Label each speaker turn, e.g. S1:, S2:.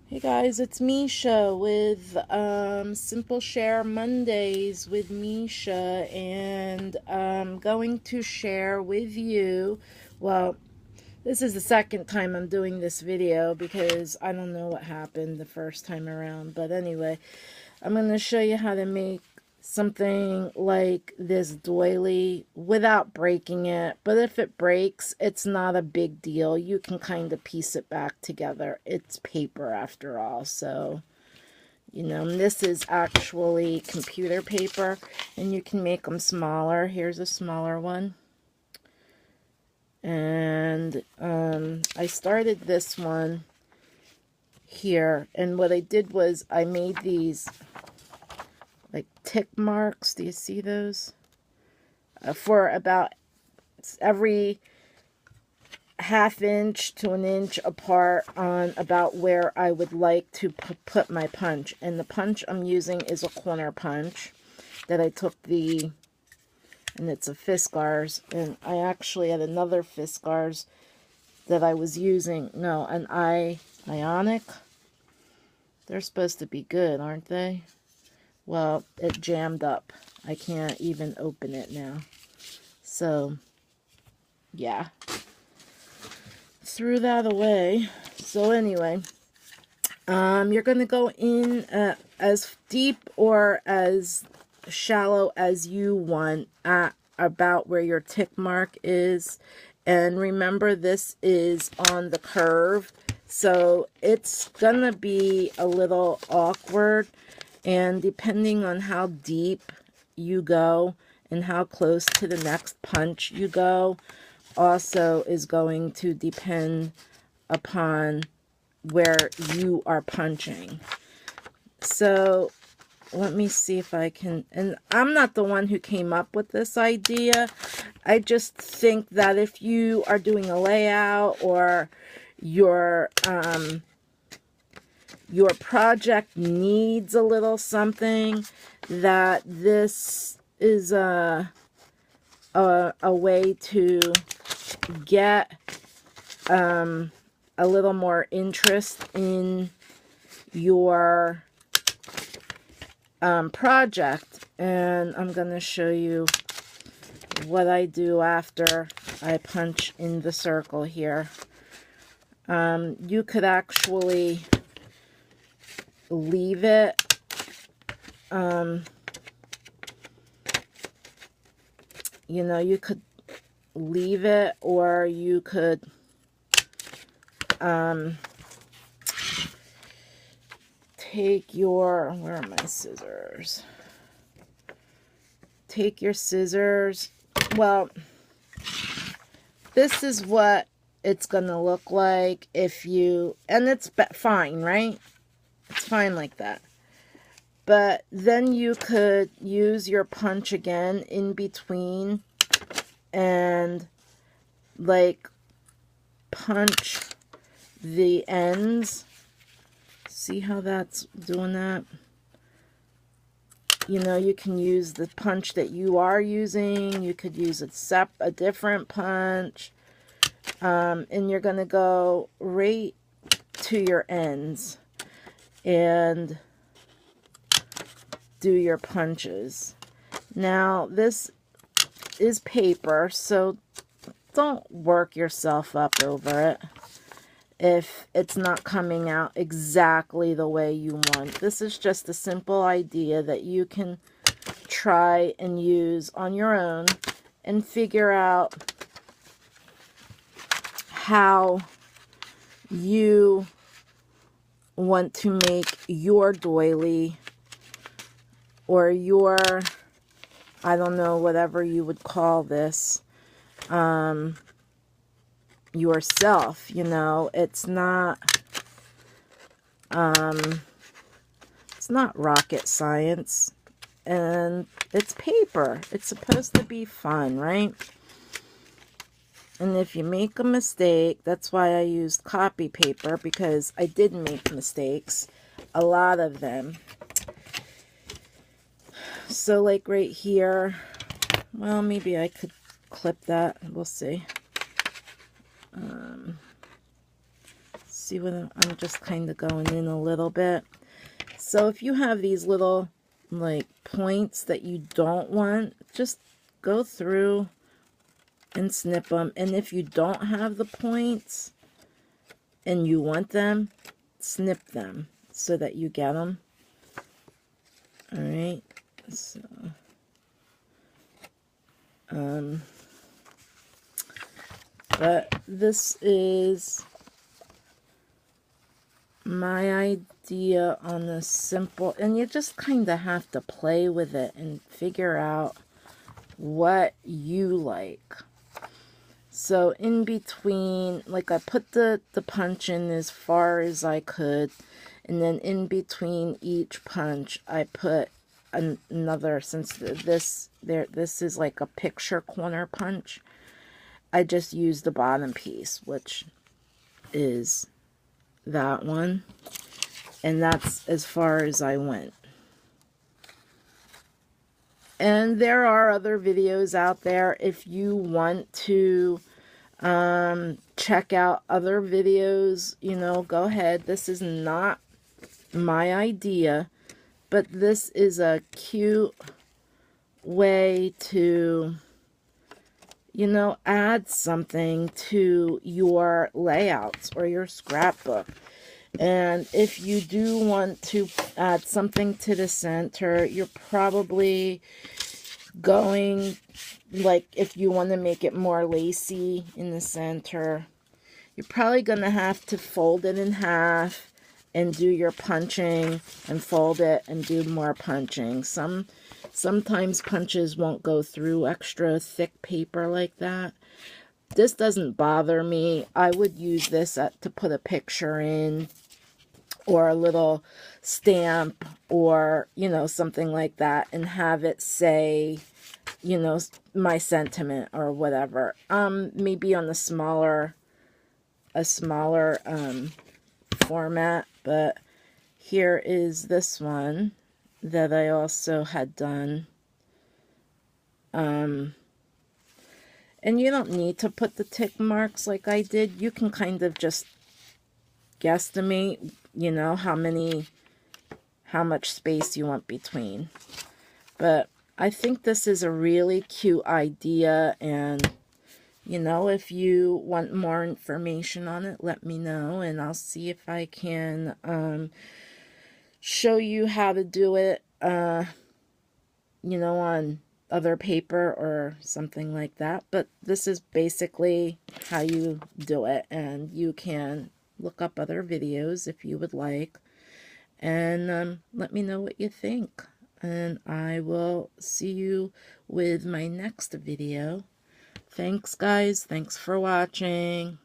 S1: Hey guys, it's Mesha with Simple Share Mondays with Mesha, and I'm going to share with you, well, this is the second time I'm doing this video because I don't know what happened the first time around, but anyway, I'm going to show you how to make something like this doily without breaking it. But if it breaks, it's not a big deal. You can kind of piece it back together. It's paper after all. So, you know, this is actually computer paper, and you can make them smaller. Here's a smaller one. And I started this one here, and what I did was I made these like tick marks. Do you see those? For about every ½ inch to an inch apart on about where I would like to put my punch. And the punch I'm using is a corner punch that I took and it's a Fiskars, and I actually had another Fiskars that I was using. No, an Ionic. They're supposed to be good, aren't they? Well, it jammed up. I can't even open it now. So, yeah. Threw that away. So anyway, you're going to go in as deep or as shallow as you want at about where your tick mark is. And remember, this is on the curve, so it's going to be a little awkward. And depending on how deep you go and how close to the next punch you go also is going to depend upon where you are punching. So let me see if I can, and I'm not the one who came up with this idea. I just think that if you are doing a layout or your project needs a little something, that this is a way to get a little more interest in your project. And I'm going to show you what I do after I punch in the circle here. You could actually leave it you know, you could leave it, or you could take your, where are my scissors? Take your scissors. Well, this is what it's gonna look like if you, and it's fine, right? It's fine like that. But then you could use your punch again in between and like punch the ends. See how that's doing that? You know, you can use the punch that you are using. You could use a different punch. And you're going to go right to your ends and do your punches. Now, this is paper, so don't work yourself up over it if it's not coming out exactly the way you want. This is just a simple idea that you can try and use on your own and figure out how you want to make your doily or your, I don't know, whatever you would call this, yourself. You know, it's not rocket science, and it's paper. It's supposed to be fun, right? And if you make a mistake, that's why I used copy paper, because I did make mistakes, a lot of them. So like right here, well, maybe I could clip that, we'll see. see what I'm just kind of going in a little bit. So if you have these little like points that you don't want, just go through and snip them. And if you don't have the points and you want them, snip them so that you get them. All right, so but this is my idea on the simple, and you just kind of have to play with it and figure out what you like. So in between, like I put the punch in as far as I could, and then in between each punch I put another, since this is like a picture corner punch, I just used the bottom piece, which is that one, and that's as far as I went. And there are other videos out there if you want to check out other videos, you know, go ahead. This is not my idea, but this is a cute way to, you know, add something to your layouts or your scrapbook. And if you do want to add something to the center, you're probably going, like if you want to make it more lacy in the center, you're probably going to have to fold it in half and do your punching and fold it and do more punching. Sometimes punches won't go through extra thick paper like that. This doesn't bother me. I would use this to put a picture in, or a little stamp, or, you know, something like that, and have it say, you know, my sentiment or whatever. Maybe on a smaller format, but here is this one that I also had done. And you don't need to put the tick marks like I did. You can kind of just guesstimate, you know, how much space you want between. But I think this is a really cute idea, and you know, if you want more information on it, let me know, and I'll see if I can show you how to do it, you know, on other paper or something like that. But this is basically how you do it, and you can look up other videos if you would like, and let me know what you think, and I will see you with my next video. Thanks guys, thanks for watching.